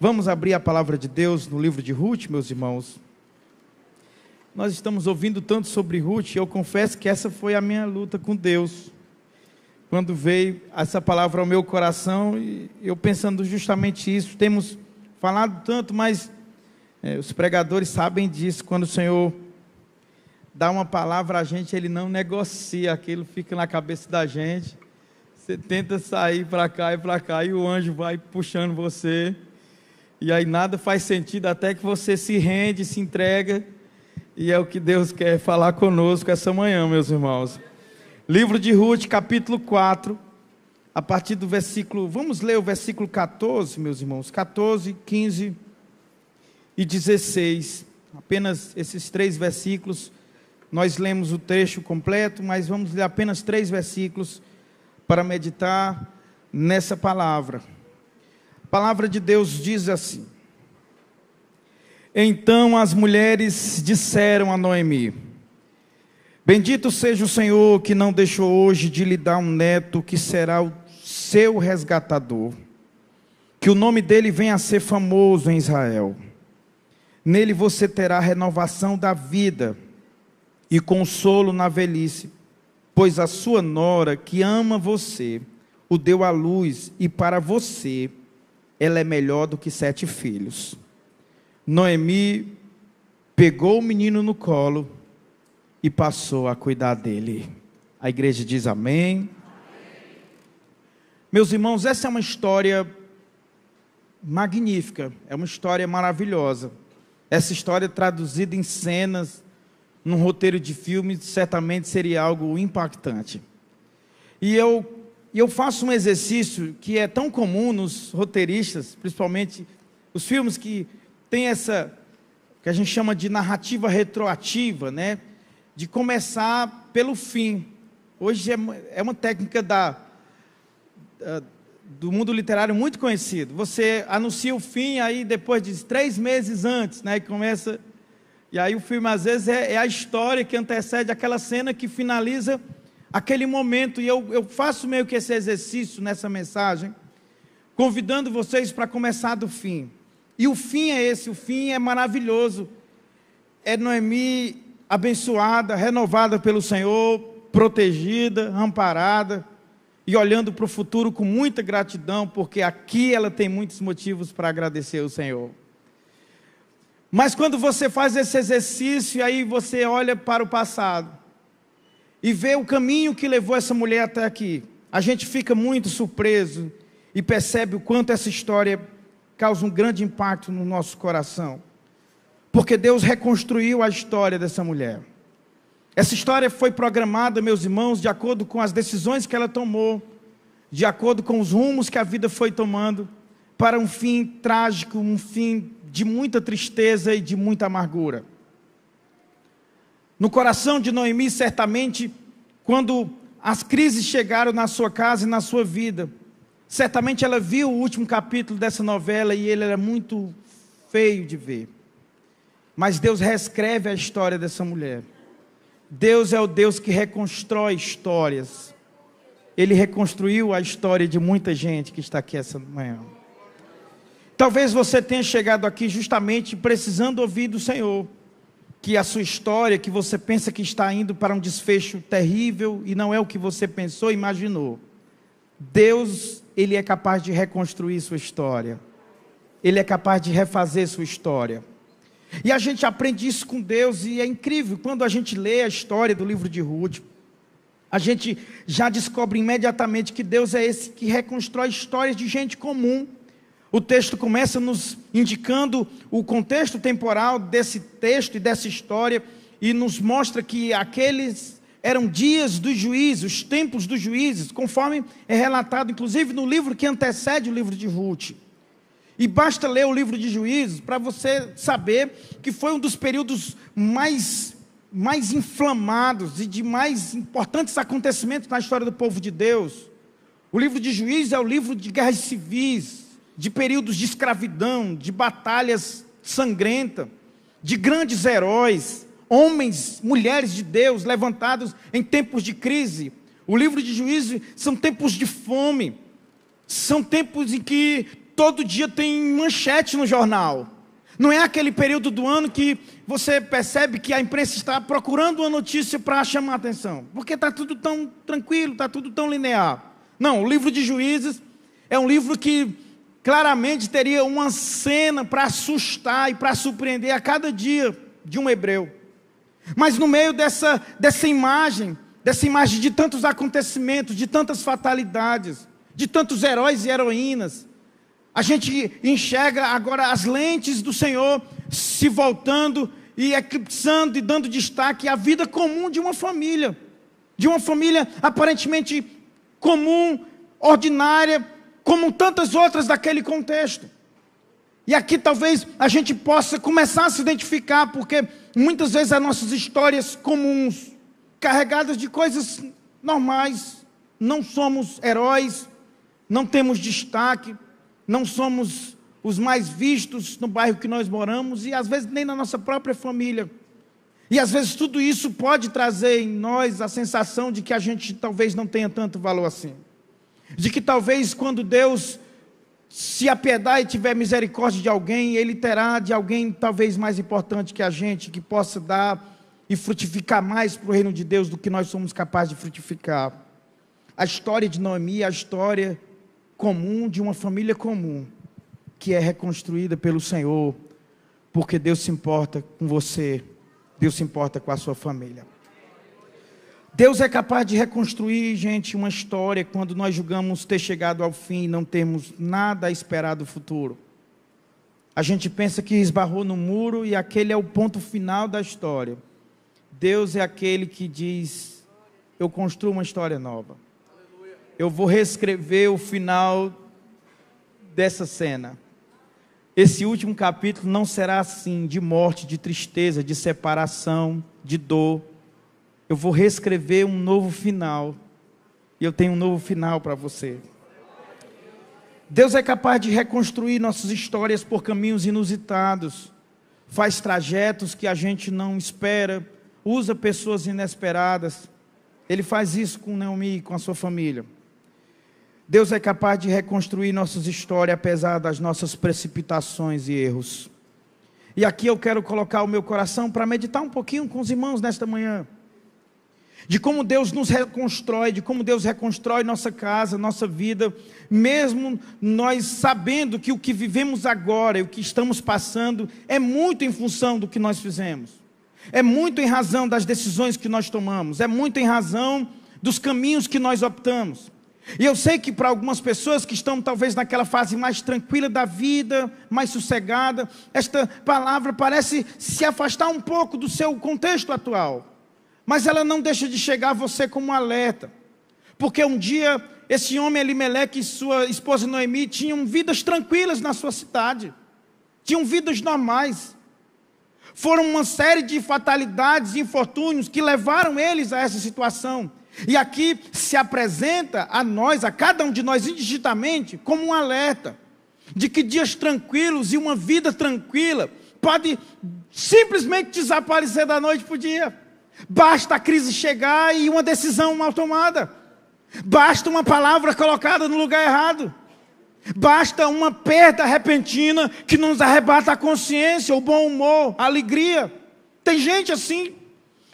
Vamos abrir a palavra de Deus no livro de Ruth, meus irmãos. Nós estamos ouvindo tanto sobre Ruth, e eu confesso que essa foi a minha luta com Deus. Quando veio essa palavra ao meu coração, e eu pensando justamente isso, temos falado tanto, mas os pregadores sabem disso, quando o Senhor dá uma palavra a gente, Ele não negocia, aquilo fica na cabeça da gente, você tenta sair para cá, e o anjo vai puxando você, e aí nada faz sentido, até que você se rende, se entrega, e é o que Deus quer falar conosco essa manhã, meus irmãos. Livro de Ruth, capítulo 4, a partir do versículo, vamos ler o versículo 14, meus irmãos, 14, 15 e 16, apenas esses 3 versículos, nós lemos o trecho completo, mas vamos ler apenas 3 versículos, para meditar nessa palavra. A palavra de Deus diz assim: Então as mulheres disseram a Noemi: Bendito seja o Senhor que não deixou hoje de lhe dar um neto que será o seu resgatador, que o nome dele venha a ser famoso em Israel. Nele você terá renovação da vida e consolo na velhice, pois a sua nora que ama você o deu à luz, e para você ela é melhor do que 7 filhos. Noemi pegou o menino no colo e passou a cuidar dele. A igreja diz amém. Meus irmãos, essa é uma história magnífica, é uma história maravilhosa. Essa história traduzida em cenas, num roteiro de filme, certamente seria algo impactante. E eu faço um exercício que é tão comum nos roteiristas, principalmente os filmes que tem essa, que a gente chama de narrativa retroativa, né? De começar pelo fim. Hoje é uma técnica do mundo literário muito conhecido. Você anuncia o fim, aí depois de 3 meses antes, né? E começa, e aí o filme às vezes é a história que antecede aquela cena que finaliza aquele momento. E eu faço meio que esse exercício nessa mensagem, convidando vocês para começar do fim. E o fim é esse, o fim é maravilhoso. É Noemi abençoada, renovada pelo Senhor, protegida, amparada, e olhando para o futuro com muita gratidão, porque aqui ela tem muitos motivos para agradecer ao Senhor. Mas quando você faz esse exercício, aí você olha para o passado, e vê o caminho que levou essa mulher até aqui, a gente fica muito surpreso, e percebe o quanto essa história causa um grande impacto no nosso coração, porque Deus reconstruiu a história dessa mulher. Essa história foi programada, meus irmãos, de acordo com as decisões que ela tomou, de acordo com os rumos que a vida foi tomando, para um fim trágico, um fim de muita tristeza e de muita amargura. No coração de Noemi, certamente, quando as crises chegaram na sua casa e na sua vida, certamente ela viu o último capítulo dessa novela e ele era muito feio de ver. Mas Deus reescreve a história dessa mulher. Deus é o Deus que reconstrói histórias. Ele reconstruiu a história de muita gente que está aqui essa manhã. Talvez você tenha chegado aqui justamente precisando ouvir do Senhor que a sua história, que você pensa que está indo para um desfecho terrível e não é o que você pensou, imaginou. Deus, Ele é capaz de reconstruir sua história. Ele é capaz de refazer sua história. E a gente aprende isso com Deus, e é incrível, quando a gente lê a história do livro de Ruth, a gente já descobre imediatamente que Deus é esse que reconstrói histórias de gente comum. O texto começa nos indicando o contexto temporal desse texto e dessa história, e nos mostra que aqueles eram dias dos juízes, os tempos dos juízes, conforme é relatado inclusive no livro que antecede o livro de Ruth. E basta ler o livro de Juízes para você saber que foi um dos períodos mais inflamados e de mais importantes acontecimentos na história do povo de Deus. O livro de Juízes é o livro de guerras civis, de períodos de escravidão, de batalhas sangrentas, de grandes heróis, homens, mulheres de Deus levantados em tempos de crise. O livro de Juízes são tempos de fome, são tempos em que todo dia tem manchete no jornal. Não é aquele período do ano que você percebe que a imprensa está procurando uma notícia para chamar a atenção, porque está tudo tão tranquilo, está tudo tão linear. Não, o livro de Juízes é um livro que claramente teria uma cena para assustar e para surpreender a cada dia de um hebreu. Mas no meio dessa imagem de tantos acontecimentos, de tantas fatalidades, de tantos heróis e heroínas, a gente enxerga agora as lentes do Senhor se voltando e eclipsando e dando destaque à vida comum de uma família aparentemente comum, ordinária, como tantas outras daquele contexto. E aqui talvez a gente possa começar a se identificar, porque muitas vezes as nossas histórias comuns, carregadas de coisas normais, não somos heróis, não temos destaque, não somos os mais vistos no bairro que nós moramos, e às vezes nem na nossa própria família. E às vezes tudo isso pode trazer em nós a sensação de que a gente talvez não tenha tanto valor assim. De que talvez quando Deus se apiedar e tiver misericórdia de alguém, Ele terá de alguém talvez mais importante que a gente, que possa dar e frutificar mais para o reino de Deus do que nós somos capazes de frutificar. A história de Noemi é a história comum de uma família comum, que é reconstruída pelo Senhor, porque Deus se importa com você, Deus se importa com a sua família. Deus é capaz de reconstruir, gente, uma história quando nós julgamos ter chegado ao fim e não temos nada a esperar do futuro. A gente pensa que esbarrou no muro e aquele é o ponto final da história. Deus é aquele que diz: eu construo uma história nova. Eu vou reescrever o final dessa cena. Esse último capítulo não será assim, de morte, de tristeza, de separação, de dor. Eu vou reescrever um novo final. E eu tenho um novo final para você. Deus é capaz de reconstruir nossas histórias por caminhos inusitados. Faz trajetos que a gente não espera. Usa pessoas inesperadas. Ele faz isso com Noemi e com a sua família. Deus é capaz de reconstruir nossas histórias apesar das nossas precipitações e erros. E aqui eu quero colocar o meu coração para meditar um pouquinho com os irmãos nesta manhã. De como Deus nos reconstrói, de como Deus reconstrói nossa casa, nossa vida, mesmo nós sabendo que o que vivemos agora e o que estamos passando é muito em função do que nós fizemos. É muito em razão das decisões que nós tomamos, é muito em razão dos caminhos que nós optamos. E eu sei que para algumas pessoas que estão talvez naquela fase mais tranquila da vida, mais sossegada, esta palavra parece se afastar um pouco do seu contexto atual. Mas ela não deixa de chegar a você como um alerta. Porque um dia esse homem Elimeleque e sua esposa Noemi tinham vidas tranquilas na sua cidade. Tinham vidas normais. Foram uma série de fatalidades e infortúnios que levaram eles a essa situação. E aqui se apresenta a nós, a cada um de nós indistintamente, como um alerta de que dias tranquilos e uma vida tranquila pode simplesmente desaparecer da noite para o dia. Basta a crise chegar e uma decisão mal tomada. Basta uma palavra colocada no lugar errado. Basta uma perda repentina que nos arrebata a consciência, o bom humor, a alegria. Tem gente assim,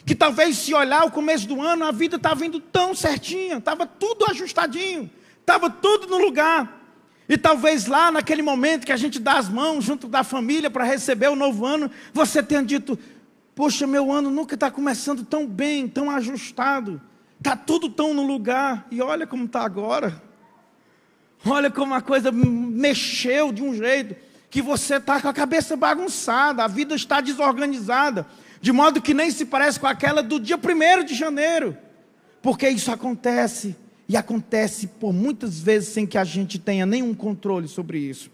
que talvez se olhar o começo do ano, a vida estava indo tão certinha, estava tudo ajustadinho, estava tudo no lugar. E talvez lá naquele momento que a gente dá as mãos junto da família para receber o novo ano, você tenha dito: poxa, meu ano nunca está começando tão bem, tão ajustado, está tudo tão no lugar, e olha como está agora. Olha como a coisa mexeu de um jeito, que você está com a cabeça bagunçada, a vida está desorganizada, de modo que nem se parece com aquela do dia 1º de janeiro, porque isso acontece, e acontece por muitas vezes sem que a gente tenha nenhum controle sobre isso.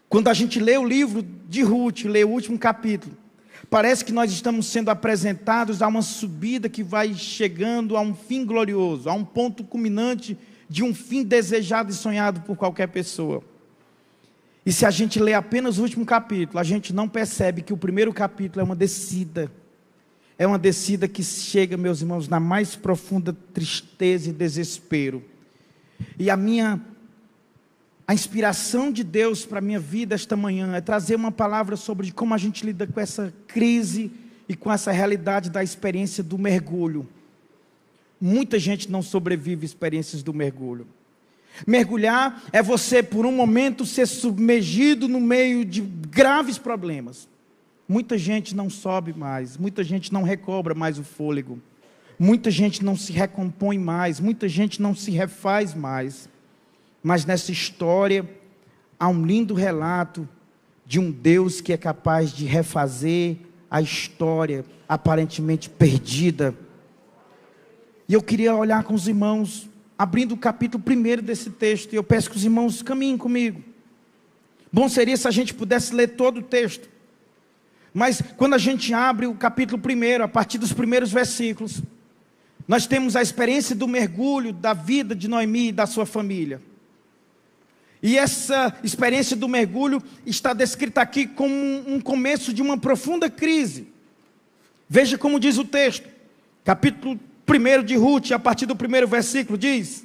Quando a gente lê o livro de Ruth, lê o último capítulo, parece que nós estamos sendo apresentados a uma subida que vai chegando a um fim glorioso, a um ponto culminante de um fim desejado e sonhado por qualquer pessoa. E se a gente lê apenas o último capítulo, a gente não percebe que o primeiro capítulo é uma descida. É uma descida que chega, meus irmãos, na mais profunda tristeza e desespero. E a minha A inspiração de Deus para a minha vida esta manhã é trazer uma palavra sobre como a gente lida com essa crise e com essa realidade da experiência do mergulho. Muita gente não sobrevive a experiências do mergulho. Mergulhar é você, por um momento, ser submergido no meio de graves problemas. Muita gente não sobe mais, muita gente não recobra mais o fôlego, muita gente não se recompõe mais, muita gente não se refaz mais. Mas nessa história há um lindo relato de um Deus que é capaz de refazer a história aparentemente perdida. E eu queria olhar com os irmãos, abrindo o capítulo 1 desse texto, e eu peço que os irmãos caminhem comigo. Bom seria se a gente pudesse ler todo o texto. Mas quando a gente abre o capítulo 1, a partir dos primeiros versículos, nós temos a experiência do mergulho da vida de Noemi e da sua família. E essa experiência do mergulho está descrita aqui como um começo de uma profunda crise. Veja como diz o texto, capítulo 1 de Ruth, a partir do primeiro versículo, diz: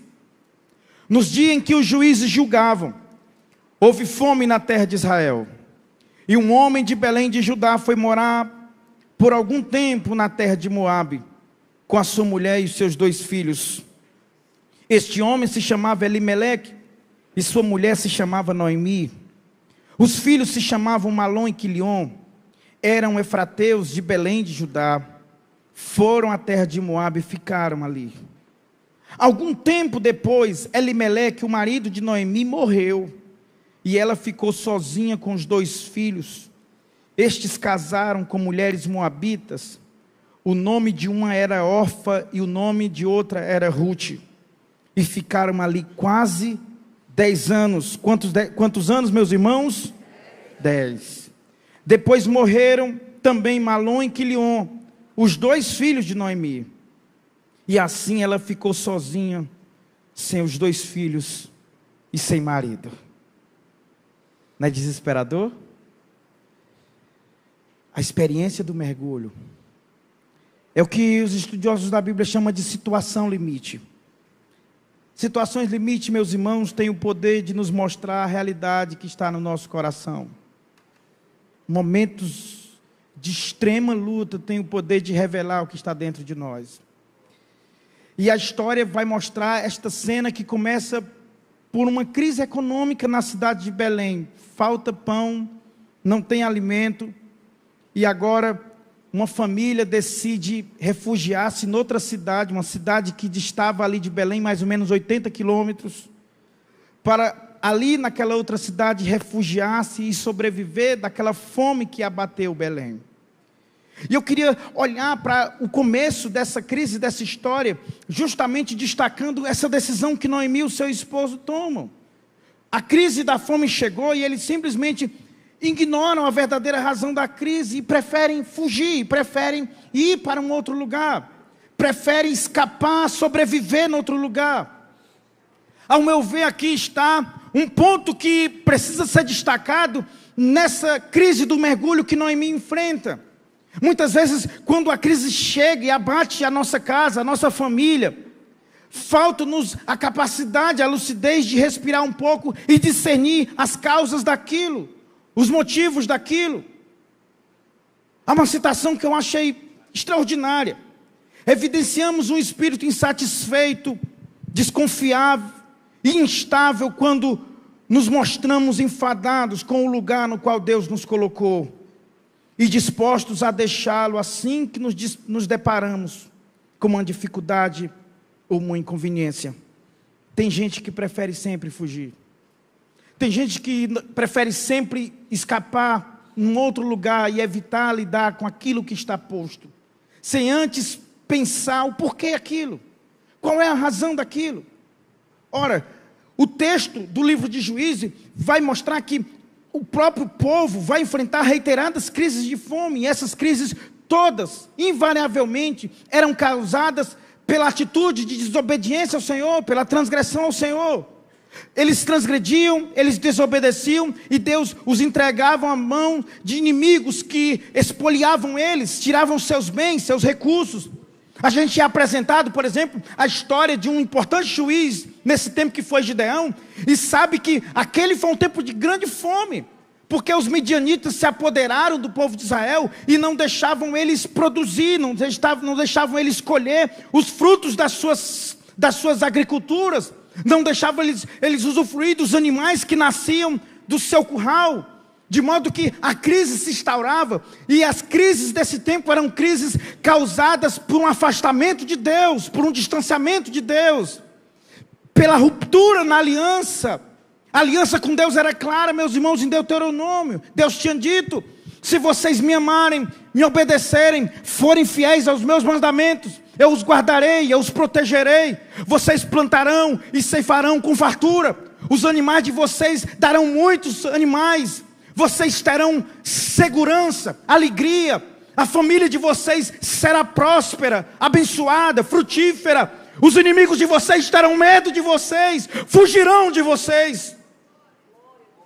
nos dias em que os juízes julgavam, houve fome na terra de Israel. E um homem de Belém de Judá foi morar por algum tempo na terra de Moabe, com a sua mulher e os seus 2 filhos. Este homem se chamava Elimeleque, e sua mulher se chamava Noemi. Os filhos se chamavam Malom e Quilion, eram efrateus de Belém de Judá. Foram à terra de Moabe e ficaram ali. Algum tempo depois, Elimeleque, o marido de Noemi, morreu, e ela ficou sozinha com os 2 filhos. Estes casaram com mulheres moabitas. O nome de uma era Orfa e o nome de outra era Ruth. E ficaram ali quase 10 anos. Quantos anos, meus irmãos? 10. Depois morreram também Malom e Quilion, os 2 filhos de Noemi. E assim ela ficou sozinha, sem os 2 filhos e sem marido. Não é desesperador? A experiência do mergulho é o que os estudiosos da Bíblia chamam de situação limite. Situações limite, meus irmãos, têm o poder de nos mostrar a realidade que está no nosso coração. Momentos de extrema luta têm o poder de revelar o que está dentro de nós. E a história vai mostrar esta cena que começa por uma crise econômica na cidade de Belém. Falta pão, não tem alimento, e agora uma família decide refugiar-se em outra cidade, uma cidade que distava ali de Belém mais ou menos 80 quilômetros, para ali naquela outra cidade refugiar-se e sobreviver daquela fome que abateu Belém. E eu queria olhar para o começo dessa crise, dessa história, justamente destacando essa decisão que Noemi e o seu esposo tomam. A crise da fome chegou e eles simplesmente ignoram a verdadeira razão da crise e preferem fugir, preferem ir para um outro lugar, preferem escapar, sobreviver em outro lugar. Ao meu ver, aqui está um ponto que precisa ser destacado nessa crise do mergulho que Noemi enfrenta. Muitas vezes, quando a crise chega e abate a nossa casa, a nossa família, falta-nos a capacidade, a lucidez de respirar um pouco e discernir as causas daquilo, os motivos daquilo. Há uma citação que eu achei extraordinária. Evidenciamos um espírito insatisfeito, desconfiável e instável quando nos mostramos enfadados com o lugar no qual Deus nos colocou e dispostos a deixá-lo assim que nos deparamos com uma dificuldade ou uma inconveniência. Tem gente que prefere sempre fugir. Tem gente que prefere sempre escapar em outro lugar e evitar lidar com aquilo que está posto, sem antes pensar o porquê aquilo, qual é a razão daquilo. Ora, o texto do livro de Juízes vai mostrar que o próprio povo vai enfrentar reiteradas crises de fome, e essas crises todas, invariavelmente, eram causadas pela atitude de desobediência ao Senhor, pela transgressão ao Senhor. Eles transgrediam, eles desobedeciam, e Deus os entregava à mão de inimigos que expoliavam eles, tiravam seus bens, seus recursos. A gente é apresentado, por exemplo, a história de um importante juiz, nesse tempo que foi Gideão, e sabe que aquele foi um tempo de grande fome, porque os midianitas se apoderaram do povo de Israel e não deixavam eles produzir, não deixavam eles colher os frutos das suas agriculturas, não deixavam eles usufruir dos animais que nasciam do seu curral, de modo que a crise se instaurava, e as crises desse tempo eram crises causadas por um afastamento de Deus, por um distanciamento de Deus, pela ruptura na aliança. A aliança com Deus era clara, meus irmãos, em Deuteronômio. Deus tinha dito: se vocês me amarem, me obedecerem, forem fiéis aos meus mandamentos, eu os guardarei, eu os protegerei. Vocês plantarão e ceifarão com fartura. Os animais de vocês darão muitos animais. Vocês terão segurança, alegria. A família de vocês será próspera, abençoada, frutífera. Os inimigos de vocês terão medo de vocês, fugirão de vocês.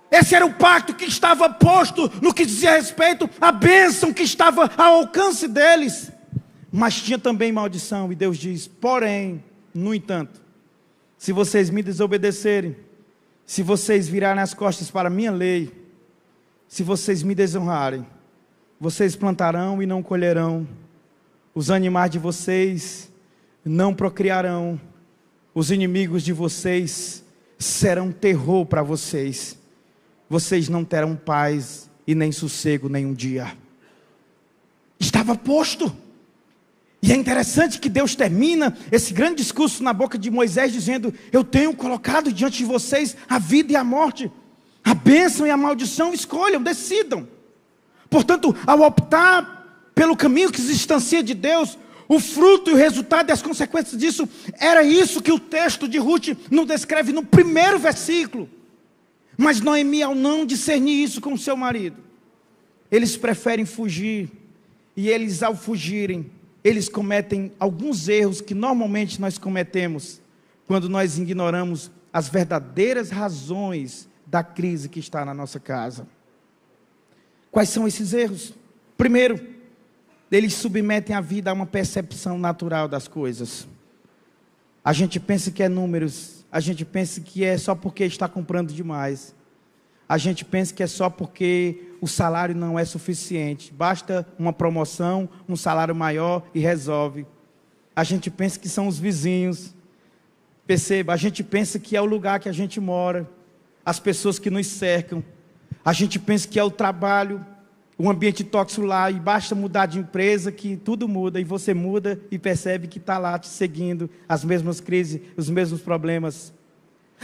Esse era o pacto que estava posto no que dizia respeito à bênção que estava ao alcance deles. Mas tinha também maldição, e Deus diz: porém, no entanto, se vocês me desobedecerem, se vocês virarem as costas para a minha lei, se vocês me desonrarem, vocês plantarão e não colherão, os animais de vocês não procriarão, os inimigos de vocês serão terror para vocês, vocês não terão paz e nem sossego nenhum dia. Estava posto. E é interessante que Deus termina esse grande discurso na boca de Moisés dizendo: eu tenho colocado diante de vocês a vida e a morte, a bênção e a maldição, escolham, decidam. Portanto, ao optar pelo caminho que se distancia de Deus, o fruto e o resultado e as consequências disso, era isso que o texto de Ruth nos descreve no primeiro versículo. Mas Noemi, ao não discernir isso com seu marido, eles preferem fugir, e eles, ao fugirem, eles cometem alguns erros que normalmente nós cometemos quando nós ignoramos as verdadeiras razões da crise que está na nossa casa. Quais são esses erros? Primeiro, eles submetem a vida a uma percepção natural das coisas. A gente pensa que é números, a gente pensa que é só porque está comprando demais, a gente pensa que é só porque o salário não é suficiente, basta uma promoção, um salário maior e resolve. A gente pensa que são os vizinhos, perceba, a gente pensa que é o lugar que a gente mora, as pessoas que nos cercam, a gente pensa que é o trabalho, o ambiente tóxico lá, e basta mudar de empresa que tudo muda, e você muda e percebe que está lá te seguindo as mesmas crises, os mesmos problemas.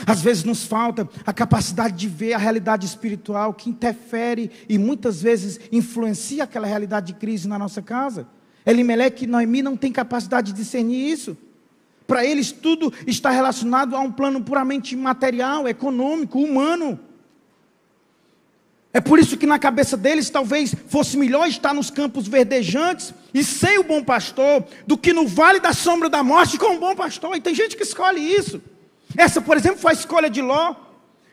Às vezes nos falta a capacidade de ver a realidade espiritual que interfere e muitas vezes influencia aquela realidade de crise na nossa casa. Elimeleque e Noemi não têm capacidade de discernir isso. Para eles tudo está relacionado a um plano puramente material, econômico, humano. É por isso que na cabeça deles talvez fosse melhor estar nos campos verdejantes e sem o bom pastor, do que no vale da sombra da morte com o bom pastor. E tem gente que escolhe isso. Essa, por exemplo, foi a escolha de Ló.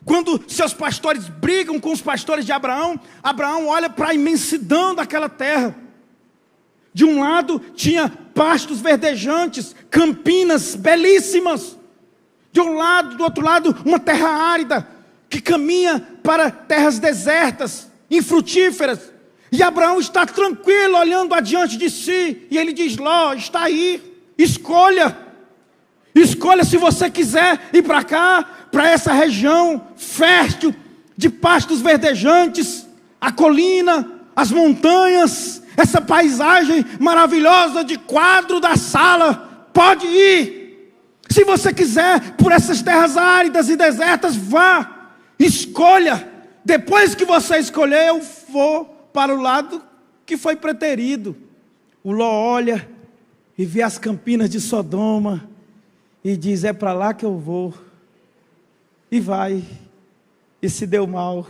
Quando seus pastores brigam com os pastores de Abraão, Abraão olha para a imensidão daquela terra. De um lado tinha pastos verdejantes, campinas belíssimas. De um lado, do outro lado, uma terra árida, que caminha para terras desertas, infrutíferas. E Abraão está tranquilo, olhando adiante de si. E ele diz: Ló, está aí, escolha. Escolha se você quiser ir para cá, para essa região fértil, de pastos verdejantes, a colina, as montanhas, essa paisagem maravilhosa de quadro da sala, pode ir. Se você quiser por essas terras áridas e desertas, vá, escolha. Depois que você escolher, eu vou para o lado que foi preterido. O Ló olha e vê as campinas de Sodoma e diz: é para lá que eu vou. E vai, e se deu mal.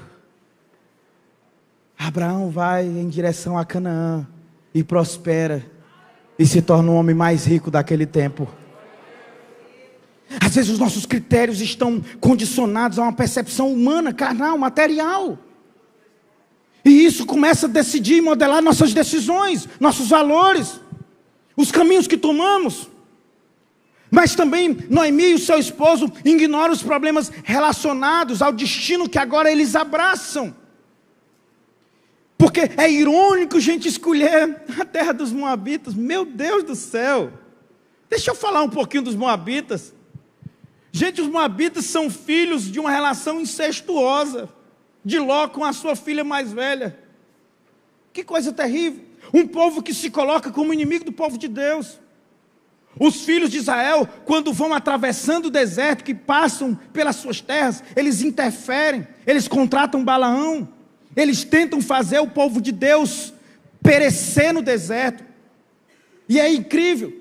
Abraão vai em direção a Canaã e prospera e se torna o homem mais rico daquele tempo. Às vezes os nossos critérios estão condicionados a uma percepção humana, carnal, material. E isso começa a decidir e modelar nossas decisões, nossos valores. os caminhos que tomamos. Mas também Noemi e o seu esposo ignoram os problemas relacionados ao destino que agora eles abraçam. Porque é irônico, gente, escolher a terra dos Moabitas. Meu Deus do céu! Deixa eu falar um pouquinho dos Moabitas. Gente, os Moabitas são filhos de uma relação incestuosa de Ló com a sua filha mais velha. Que coisa terrível! Um povo que se coloca como inimigo do povo de Deus. Os filhos de Israel, quando vão atravessando o deserto, que passam pelas suas terras, eles interferem, eles contratam Balaão, eles tentam fazer o povo de Deus perecer no deserto. E é incrível,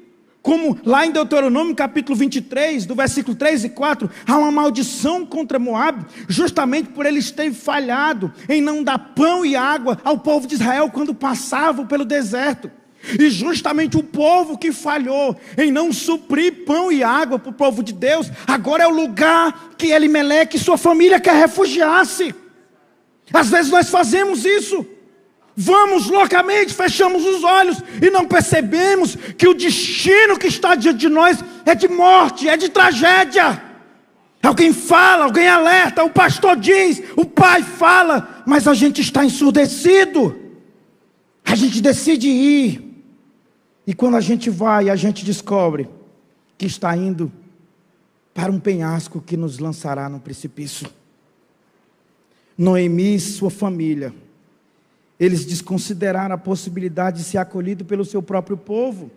como lá em Deuteronômio capítulo 23, do versículo 3 e 4, há uma maldição contra Moabe, justamente por eles terem falhado em não dar pão e água ao povo de Israel quando passavam pelo deserto. E justamente o povo que falhou em não suprir pão e água para o povo de Deus, agora é o lugar que Elimeleque e sua família quer refugiar-se. Às vezes nós fazemos isso, vamos loucamente, fechamos os olhos e não percebemos que o destino que está diante de nós é de morte, é de tragédia. Alguém fala, alguém alerta, o pastor diz, o pai fala, mas a gente está ensurdecido. A gente decide ir. E quando a gente vai, a gente descobre que está indo para um penhasco que nos lançará no precipício. Noemi e sua família, eles desconsideraram a possibilidade de ser acolhido pelo seu próprio povo.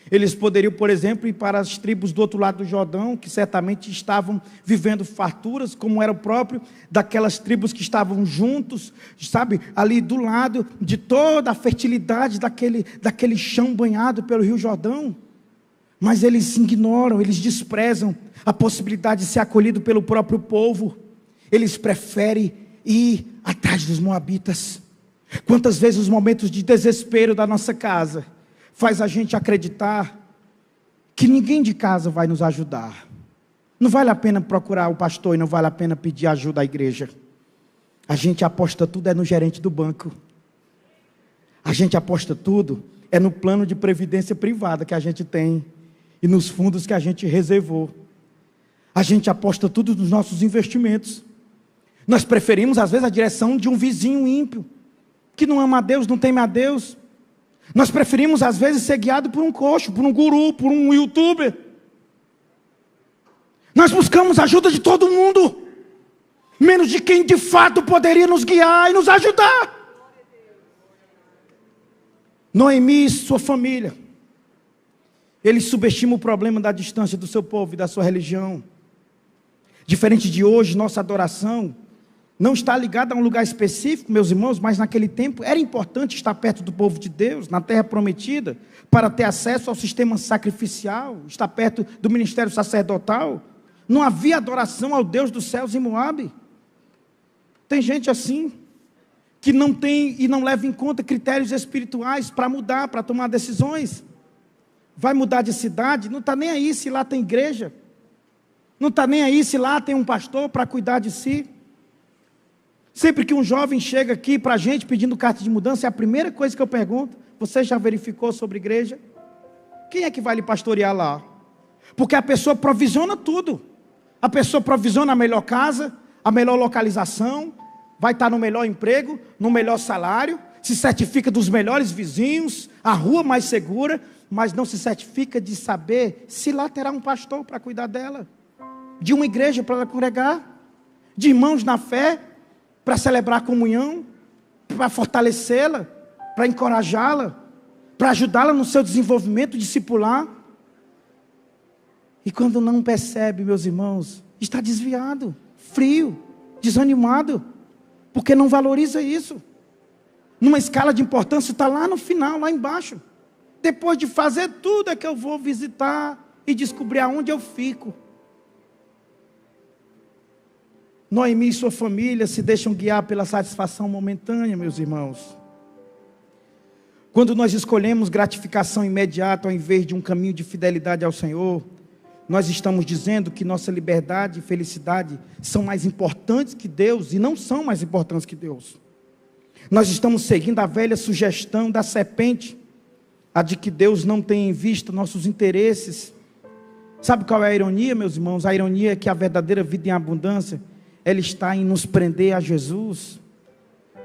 Eles poderiam, por exemplo, ir para as tribos do outro lado do Jordão, que certamente estavam vivendo farturas, como era o próprio daquelas tribos que estavam juntos, sabe, ali do lado de toda a fertilidade daquele chão banhado pelo Rio Jordão. Mas eles ignoram, eles desprezam a possibilidade de ser acolhido pelo próprio povo. Eles preferem ir atrás dos moabitas. Quantas vezes os momentos de desespero da nossa casa faz a gente acreditar que ninguém de casa vai nos ajudar. Não vale a pena procurar o pastor e não vale a pena pedir ajuda à igreja. A gente aposta tudo é no gerente do banco. A gente aposta tudo é no plano de previdência privada que a gente tem e nos fundos que a gente reservou. A gente aposta tudo nos nossos investimentos. Nós preferimos às vezes a direção de um vizinho ímpio, que não ama a Deus, não teme a Deus. Nós preferimos às vezes ser guiado por um coach, por um guru, por um youtuber. Nós buscamos a ajuda de todo mundo, menos de quem de fato poderia nos guiar e nos ajudar. Noemi e sua família, eles subestimam o problema da distância do seu povo e da sua religião. Diferente de hoje, nossa adoração não está ligada a um lugar específico, meus irmãos, mas naquele tempo era importante estar perto do povo de Deus, na terra prometida, para ter acesso ao sistema sacrificial, estar perto do ministério sacerdotal. Não havia adoração ao Deus dos céus em Moabe. Tem gente assim, que não tem e não leva em conta critérios espirituais para mudar, para tomar decisões. Vai mudar de cidade, não está nem aí se lá tem igreja, não está nem aí se lá tem um pastor para cuidar de si. Sempre que um jovem chega aqui para a gente pedindo carta de mudança, é a primeira coisa que eu pergunto: você já verificou sobre igreja? Quem é que vai lhe pastorear lá? Porque a pessoa provisiona tudo. A pessoa provisiona a melhor casa, a melhor localização, vai estar no melhor emprego, no melhor salário, se certifica dos melhores vizinhos, a rua mais segura, mas não se certifica de saber se lá terá um pastor para cuidar dela, de uma igreja para ela congregar, de irmãos na fé, para celebrar a comunhão, para fortalecê-la, para encorajá-la, para ajudá-la no seu desenvolvimento discipular. E quando não percebe, meus irmãos, está desviado, frio, desanimado, porque não valoriza isso. Numa escala de importância está lá no final, lá embaixo. Depois de fazer tudo é que eu vou visitar e descobrir aonde eu fico. Noemi e sua família se deixam guiar pela satisfação momentânea, meus irmãos. Quando nós escolhemos gratificação imediata ao invés de um caminho de fidelidade ao Senhor, nós estamos dizendo que nossa liberdade e felicidade são mais importantes que Deus e não são mais importantes que Deus. Nós estamos seguindo a velha sugestão da serpente a de que Deus não tem em vista nossos interesses. Sabe qual é a ironia, meus irmãos? A ironia é que a verdadeira vida em abundância, ela está em nos prender a Jesus,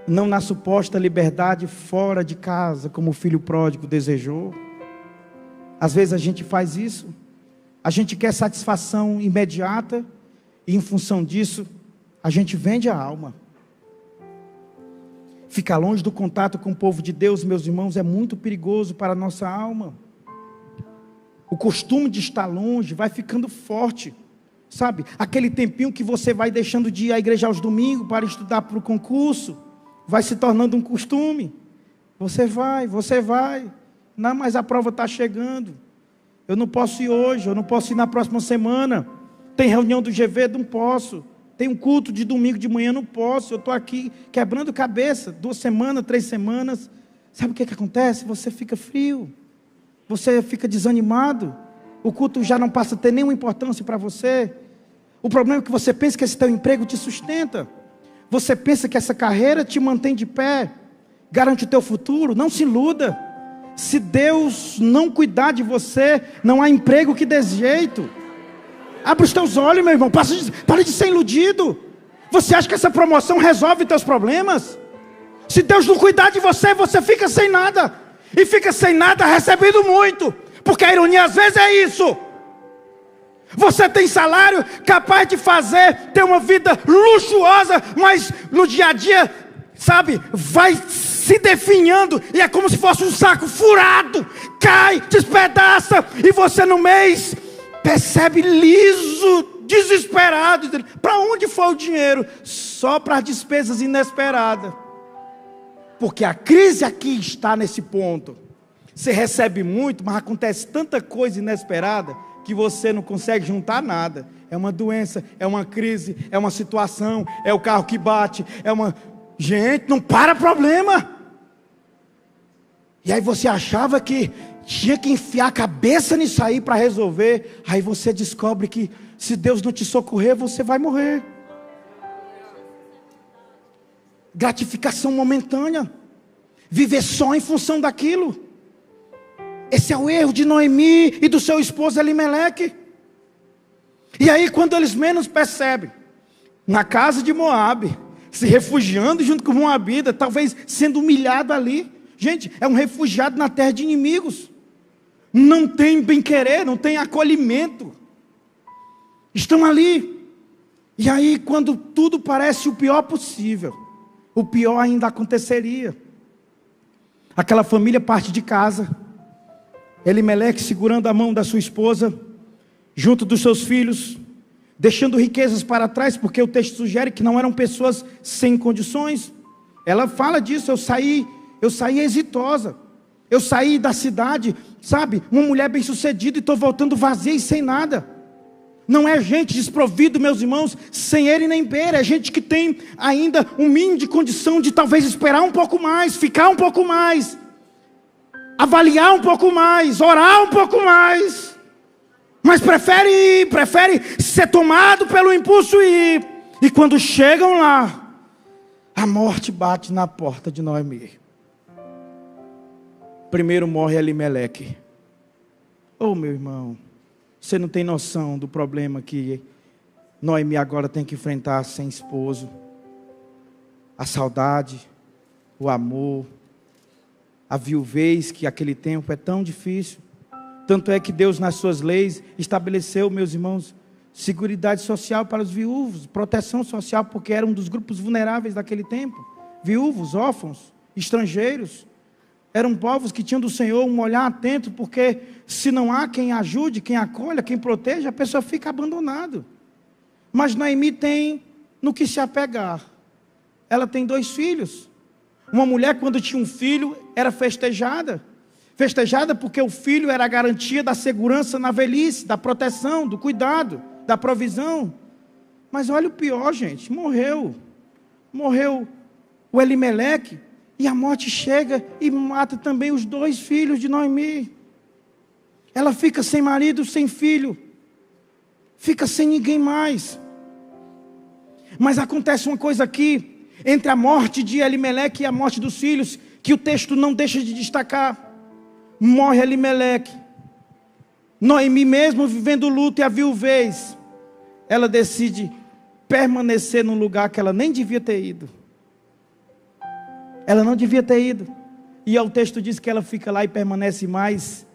não na suposta liberdade fora de casa, como o filho pródigo desejou. Às vezes a gente faz isso, a gente quer satisfação imediata, e em função disso, a gente vende a alma. Ficar longe do contato com o povo de Deus, meus irmãos, é muito perigoso para a nossa alma. O costume de estar longe vai ficando forte, sabe? Aquele tempinho que você vai deixando de ir à igreja aos domingos para estudar para o concurso, vai se tornando um costume. Você vai, não, mas a prova está chegando, eu não posso ir hoje, eu não posso ir na próxima semana, tem reunião do GV, não posso, tem um culto de domingo de manhã, não posso, eu estou aqui quebrando cabeça, 2 semanas, 3 semanas, sabe o que acontece? Você fica frio, você fica desanimado, o culto já não passa a ter nenhuma importância para você. O problema é que você pensa que esse teu emprego te sustenta, você pensa que essa carreira te mantém de pé, garante o teu futuro. Não se iluda, se Deus não cuidar de você, não há emprego que dê jeito. Abre os teus olhos, meu irmão, para de ser iludido. Você acha que essa promoção resolve teus problemas? Se Deus não cuidar de você, você fica sem nada, e fica sem nada recebendo muito, porque a ironia às vezes é isso. Você tem salário capaz de ter uma vida luxuosa, mas no dia a dia, sabe, vai se definhando, e é como se fosse um saco furado, cai, despedaça, e você no mês percebe liso, desesperado, para onde foi o dinheiro? Só para as despesas inesperadas. Porque a crise aqui está nesse ponto. Você recebe muito, mas acontece tanta coisa inesperada que você não consegue juntar nada. É uma doença, é uma crise, é uma situação, é o carro que bate, é uma... Gente, não para problema. E aí você achava que tinha que enfiar a cabeça nisso aí para resolver. Aí você descobre que se Deus não te socorrer, você vai morrer. Gratificação momentânea, viver só em função daquilo. Esse é o erro de Noemi e do seu esposo Elimeleque. E aí quando eles menos percebem, na casa de Moabe, se refugiando junto com Moabita, talvez sendo humilhado ali. Gente, é um refugiado na terra de inimigos, não tem bem-querer, não tem acolhimento, estão ali. E aí quando tudo parece o pior possível, o pior ainda aconteceria. Aquela família parte de casa, Elimeleque segurando a mão da sua esposa, junto dos seus filhos, deixando riquezas para trás, porque o texto sugere que não eram pessoas sem condições. Ela fala disso, eu saí exitosa, eu saí da cidade, sabe, uma mulher bem sucedida, e estou voltando vazia e sem nada. Não é gente desprovida, meus irmãos, sem ele nem beira, é gente que tem ainda um mínimo de condição de talvez esperar um pouco mais, ficar um pouco mais, avaliar um pouco mais, orar um pouco mais, mas prefere ir, prefere ser tomado pelo impulso e ir. E quando chegam lá, a morte bate na porta de Noemi. Primeiro morre Elimeleque. Oh, meu irmão, você não tem noção do problema que Noemi agora tem que enfrentar sem esposo. A saudade, o amor, a viuvez, que aquele tempo é tão difícil. Tanto é que Deus, nas suas leis, estabeleceu, meus irmãos, seguridade social para os viúvos, proteção social, porque era um dos grupos vulneráveis daquele tempo. Viúvos, órfãos, estrangeiros, eram povos que tinham do Senhor um olhar atento, porque se não há quem ajude, quem acolha, quem proteja, a pessoa fica abandonada. Mas Noemi tem no que se apegar. Ela tem 2 filhos. Uma mulher, quando tinha um filho, era festejada. Festejada porque o filho era a garantia da segurança na velhice, da proteção, do cuidado, da provisão. Mas olha o pior, gente, morreu o Elimeleque, e a morte chega e mata também os 2 filhos de Noemi. Ela fica sem marido, sem filho, fica sem ninguém mais. Mas acontece uma coisa aqui, entre a morte de Elimeleque e a morte dos filhos, que o texto não deixa de destacar. morre Elimeleque. Noemi, mesmo vivendo o luto e a viuvez, ela decide permanecer num lugar que ela nem devia ter ido. Ela não devia ter ido. E o texto diz que ela fica lá e permanece mais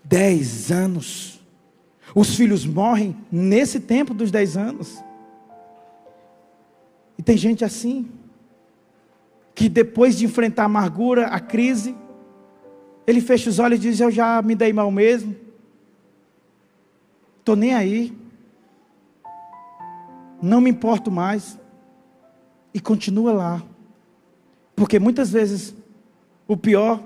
10 anos. Os filhos morrem nesse tempo dos 10 anos. E tem gente assim, que depois de enfrentar a amargura, a crise, ele fecha os olhos e diz: eu já me dei mal mesmo, estou nem aí, não me importo mais, e continua lá. Porque muitas vezes o pior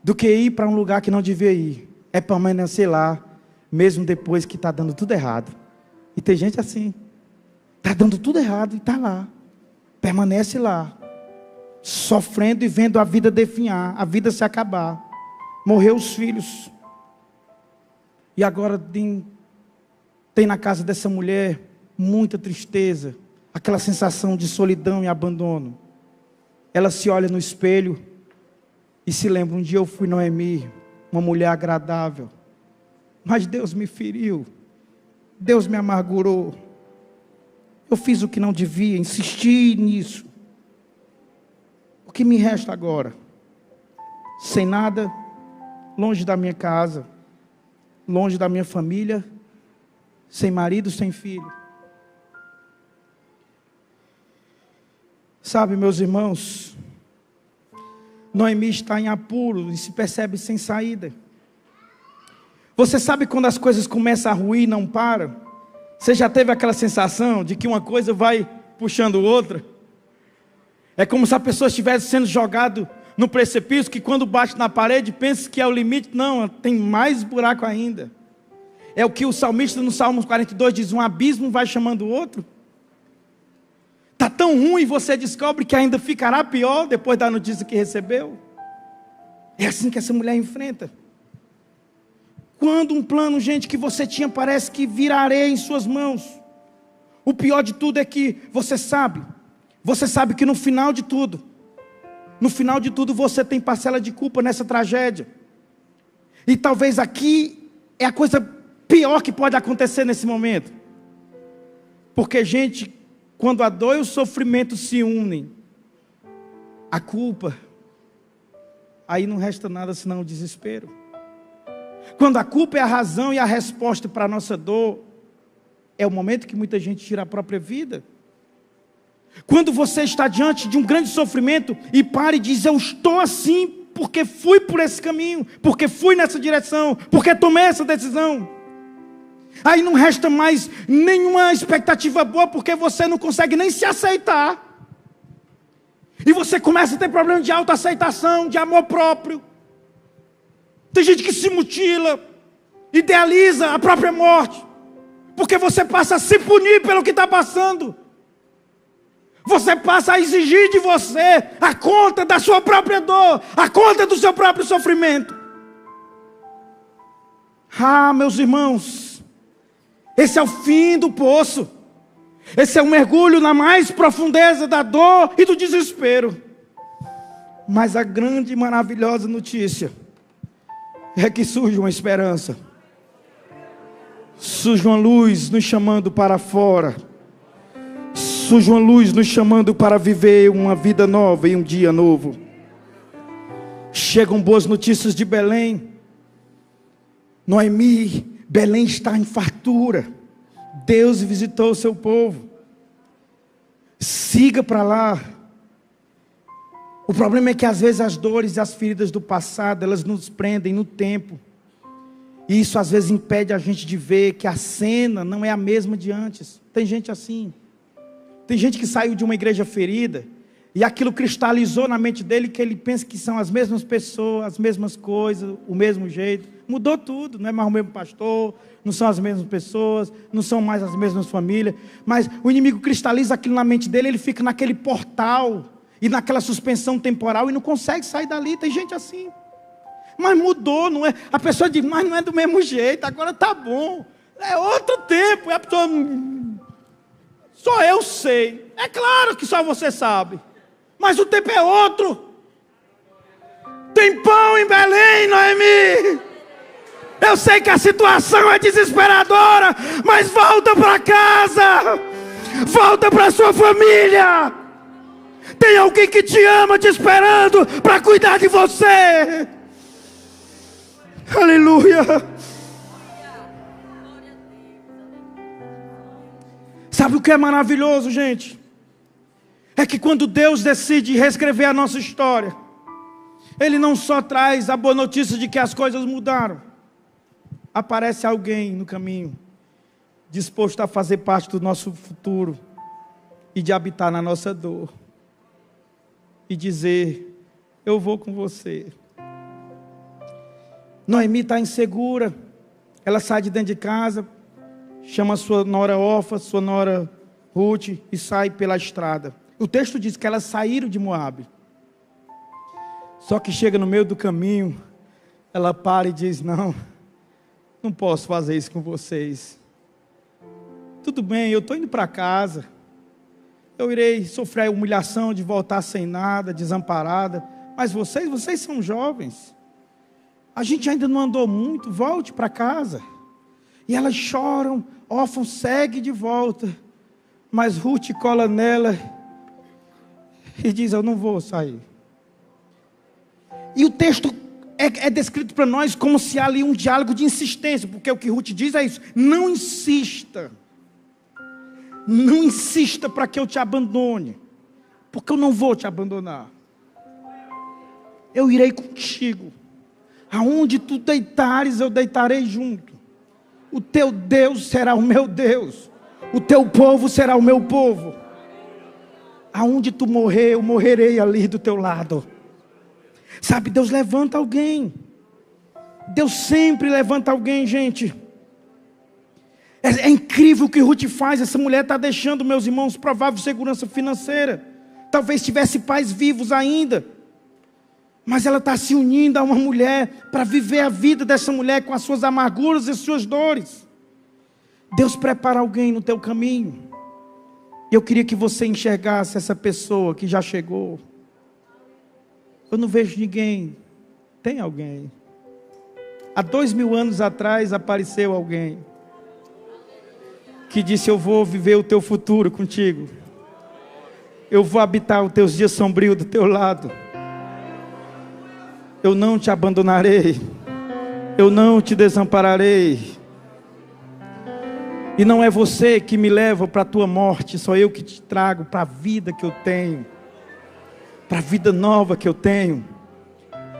do que ir para um lugar que não devia ir é permanecer lá, mesmo depois que está dando tudo errado. E tem gente assim, está dando tudo errado e está lá, permanece lá, sofrendo e vendo a vida definhar, a vida se acabar. Morreu os filhos, e agora tem na casa dessa mulher muita tristeza, aquela sensação de solidão e abandono. Ela se olha no espelho e se lembra: um dia eu fui Noemi, uma mulher agradável, mas Deus me feriu, Deus me amargurou, eu fiz o que não devia, insisti nisso. O que me resta agora? Sem nada, longe da minha casa, longe da minha família, sem marido, sem filho. Sabe, meus irmãos, Noemi está em apuro e se percebe sem saída. Você sabe quando as coisas começam a ruir e não param? Você já teve aquela sensação de que uma coisa vai puxando outra? É como se a pessoa estivesse sendo jogada no precipício, que quando bate na parede pensa que é o limite. Não, tem mais buraco ainda. É o que o salmista no Salmo 42 diz: um abismo vai chamando o outro. Está tão ruim e você descobre que ainda ficará pior depois da notícia que recebeu. É assim que essa mulher enfrenta. Quando um plano, gente, que você tinha parece que vira areia em suas mãos. O pior de tudo é que você sabe que no final de tudo você tem parcela de culpa nessa tragédia. E talvez aqui é a coisa pior que pode acontecer nesse momento. Porque, gente, quando a dor e o sofrimento se unem, a culpa, aí não resta nada senão o desespero. Quando a culpa é a razão e a resposta para a nossa dor, é o momento que muita gente tira a própria vida. Quando você está diante de um grande sofrimento e para e diz: eu estou assim porque fui por esse caminho, porque fui nessa direção, porque tomei essa decisão. Aí não resta mais nenhuma expectativa boa, porque você não consegue nem se aceitar. E você começa a ter problema de autoaceitação, de amor próprio. Tem gente que se mutila, idealiza a própria morte, porque você passa a se punir pelo que está passando. Você passa a exigir de você a conta da sua própria dor, a conta do seu próprio sofrimento. Ah, meus irmãos, esse é o fim do poço. Esse é um mergulho na mais profundeza da dor e do desespero. Mas a grande e maravilhosa notícia é que surge uma esperança. Surge uma luz nos chamando para fora. Surge uma luz nos chamando para viver uma vida nova e um dia novo. Chegam boas notícias de Belém. Noemi, Belém está em fartura. Deus visitou o seu povo. Siga para lá. O problema é que às vezes as dores e as feridas do passado, elas nos prendem no tempo. E isso às vezes impede a gente de ver que a cena não é a mesma de antes. Tem gente assim. Tem gente que saiu de uma igreja ferida e aquilo cristalizou na mente dele, que ele pensa que são as mesmas pessoas, as mesmas coisas, o mesmo jeito. Mudou tudo, não é mais o mesmo pastor, não são as mesmas pessoas, não são mais as mesmas famílias. Mas o inimigo cristaliza aquilo na mente dele, ele fica naquele portal e naquela suspensão temporal e não consegue sair dali. Tem gente assim. Mas mudou, não é? A pessoa diz: mas não é do mesmo jeito, agora está bom. É outro tempo. E a pessoa: só eu sei. É claro que só você sabe. Mas o tempo é outro. Tem pão em Belém, Noemi. Eu sei que a situação é desesperadora, mas volta para casa. Volta para sua família. Tem alguém que te ama, te esperando para cuidar de você. Aleluia. Sabe o que é maravilhoso, gente? É que quando Deus decide reescrever a nossa história, Ele não só traz a boa notícia de que as coisas mudaram. Aparece alguém no caminho, disposto a fazer parte do nosso futuro e de habitar na nossa dor. E dizer, eu vou com você. Noemi está insegura. Ela sai de dentro de casa, chama sua nora Orfa, sua nora Ruth e sai pela estrada. O texto diz que elas saíram de Moabe. Só que chega no meio do caminho, ela para e diz, não posso fazer isso com vocês. Tudo bem, eu estou indo para casa. Eu irei sofrer a humilhação de voltar sem nada, desamparada. Mas vocês são jovens. A gente ainda não andou muito, volte para casa. E elas choram, Orfa segue de volta. Mas Ruth cola nela e diz, eu não vou sair. E o texto é descrito para nós como se há ali um diálogo de insistência. Porque o que Ruth diz é isso, não insista. Não insista para que eu te abandone. Porque eu não vou te abandonar. Eu irei contigo. Aonde tu deitares, eu deitarei junto. O teu Deus será o meu Deus. O teu povo será o meu povo. Aonde tu morrer, eu morrerei ali do teu lado. Sabe, Deus levanta alguém. Deus sempre levanta alguém, gente. É incrível o que Ruth faz. Essa mulher está deixando, meus irmãos, provável segurança financeira. Talvez tivesse pais vivos ainda. Mas ela está se unindo a uma mulher para viver a vida dessa mulher com as suas amarguras e suas dores. Deus prepara alguém no teu caminho. E eu queria que você enxergasse essa pessoa que já chegou. Eu não vejo ninguém. Tem alguém. Há 2000 anos atrás apareceu alguém que disse, eu vou viver o teu futuro contigo. Eu vou habitar os teus dias sombrios do teu lado. Eu não te abandonarei. Eu não te desampararei. E não é você que me leva para a tua morte, só eu que te trago para a vida que eu tenho. Para a vida nova que eu tenho.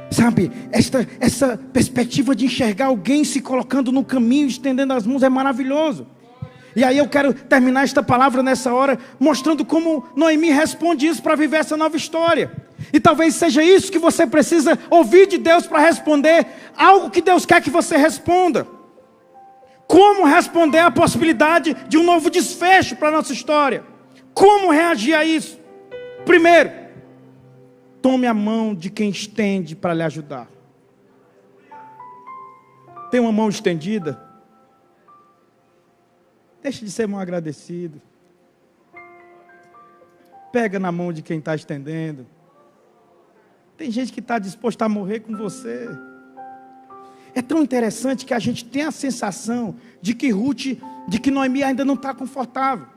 Sabe, essa perspectiva de enxergar alguém se colocando no caminho, estendendo as mãos, é maravilhoso. E aí eu quero terminar esta palavra nessa hora, mostrando como Noemi responde isso para viver essa nova história. E talvez seja isso que você precisa ouvir de Deus para responder algo que Deus quer que você responda. Como responder à possibilidade de um novo desfecho para a nossa história? Como reagir a isso? Primeiro, tome a mão de quem estende para lhe ajudar. Tem uma mão estendida? Deixe de ser mal agradecido. Pega na mão de quem está estendendo. Tem gente que está disposta a morrer com você. É tão interessante que a gente tem a sensação de que Noemi ainda não está confortável.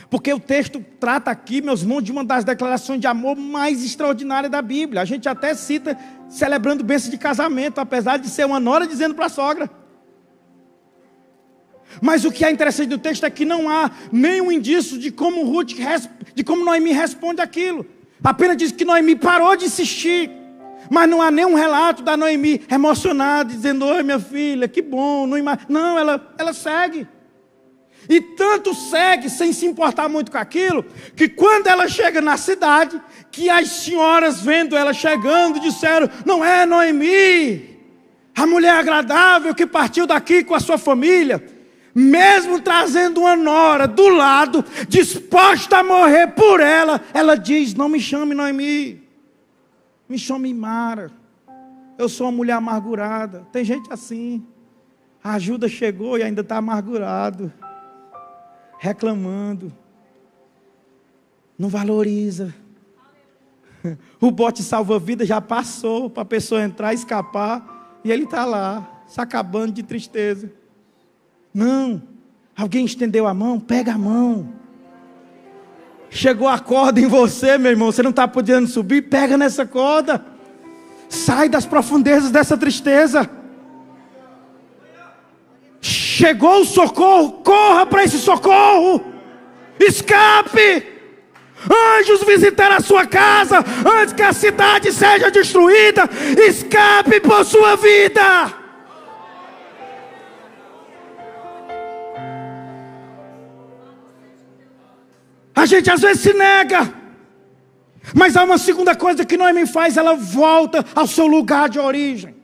Porque o texto trata aqui, meus irmãos, de uma das declarações de amor mais extraordinárias da Bíblia. A gente até cita celebrando bênção de casamento, apesar de ser uma nora dizendo para a sogra. Mas o que é interessante no texto é que não há nenhum indício de como Noemi responde aquilo. Apenas diz que Noemi parou de insistir. Mas não há nenhum relato da Noemi emocionada, dizendo, oi minha filha, que bom. Não, ela segue. E tanto segue, sem se importar muito com aquilo, que quando ela chega na cidade, que as senhoras vendo ela chegando, disseram, não é Noemi, a mulher agradável que partiu daqui com a sua família, mesmo trazendo uma nora do lado, disposta a morrer por ela, ela diz, não me chame Noemi, me chame Mara, eu sou uma mulher amargurada. Tem gente assim, a ajuda chegou e ainda está amargurado, reclamando, não valoriza. O bote salva-vida já passou para a pessoa entrar, escapar, e ele está lá, se acabando de tristeza. Não, alguém estendeu a mão, pega a mão. Chegou a corda em você, meu irmão, você não está podendo subir, pega nessa corda. Sai das profundezas dessa tristeza. Chegou o socorro, corra para esse socorro. Escape. Anjos visitaram a sua casa antes que a cidade seja destruída. Escape por sua vida. A gente às vezes se nega, mas há uma segunda coisa que Noemi faz: ela volta ao seu lugar de origem.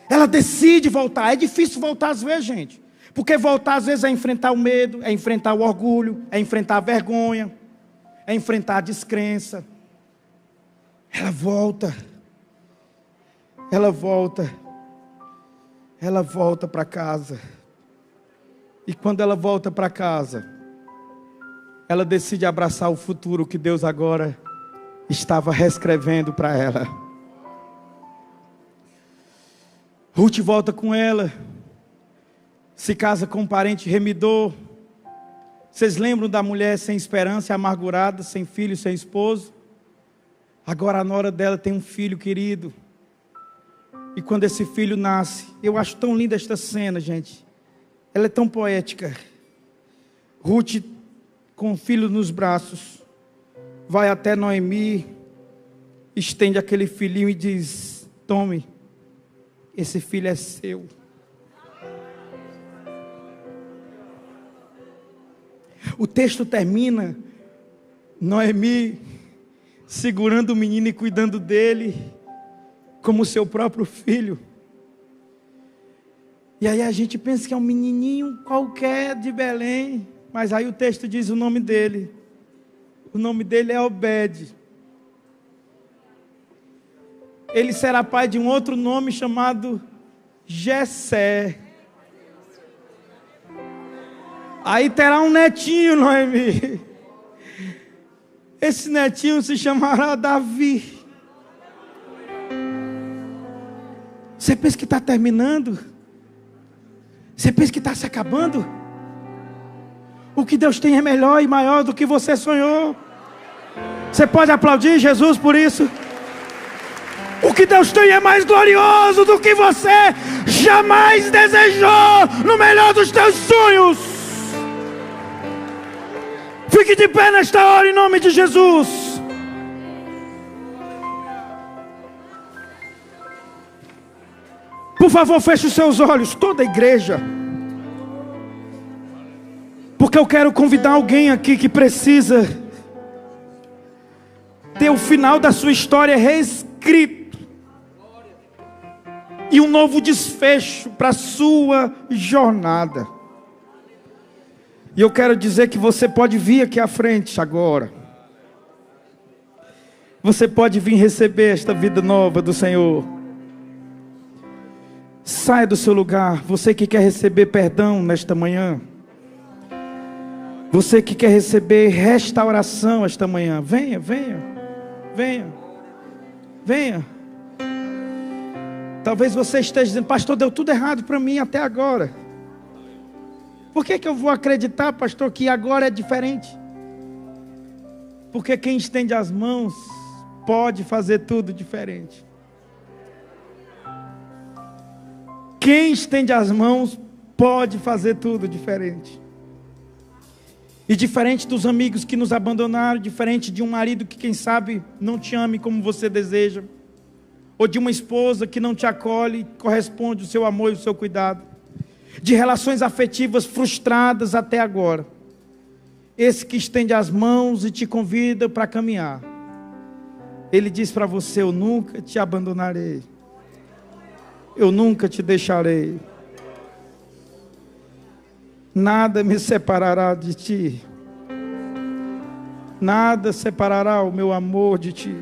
Ela decide voltar. É difícil voltar às vezes, gente, porque voltar às vezes é enfrentar o medo, é enfrentar o orgulho, é enfrentar a vergonha, é enfrentar a descrença. Ela volta para casa. E quando ela volta para casa, ela decide abraçar o futuro que Deus agora estava reescrevendo para ela. Ruth volta com ela, se casa com um parente remidor. Vocês lembram da mulher sem esperança, amargurada, sem filho, sem esposo? Agora a nora dela tem um filho querido. E quando esse filho nasce, eu acho tão linda esta cena, gente. Ela é tão poética. Ruth, com o filho nos braços, vai até Noemi, estende aquele filhinho e diz: tome, esse filho é seu. O texto termina, Noemi segurando o menino e cuidando dele como seu próprio filho. E aí a gente pensa que é um menininho qualquer de Belém, mas aí o texto diz o nome dele. O nome dele é Obed. Ele será pai de um outro nome chamado Jessé. Aí terá um netinho, Noemi. Esse netinho se chamará Davi. Você pensa que está terminando? Você pensa que está se acabando? O que Deus tem é melhor e maior do que você sonhou. Você pode aplaudir Jesus por isso? O que Deus tem é mais glorioso do que você jamais desejou no melhor dos teus sonhos. Fique de pé nesta hora em nome de Jesus. Por favor, feche os seus olhos, toda a igreja. Porque eu quero convidar alguém aqui que precisa ter o final da sua história reescrito e um novo desfecho para a sua jornada. E eu quero dizer que você pode vir aqui à frente agora. Você pode vir receber esta vida nova do Senhor. Saia do seu lugar. Você que quer receber perdão nesta manhã. Você que quer receber restauração esta manhã. Venha, venha, venha, venha. Talvez você esteja dizendo: pastor, deu tudo errado para mim até agora. Por que eu vou acreditar, pastor, que agora é diferente? Porque quem estende as mãos pode fazer tudo diferente. Quem estende as mãos pode fazer tudo diferente. E diferente dos amigos que nos abandonaram, diferente de um marido que quem sabe não te ame como você deseja, ou de uma esposa que não te acolhe, corresponde o seu amor e o seu cuidado, de relações afetivas frustradas até agora, esse que estende as mãos e te convida para caminhar, ele diz para você: eu nunca te abandonarei, eu nunca te deixarei, nada me separará de ti, nada separará o meu amor de ti.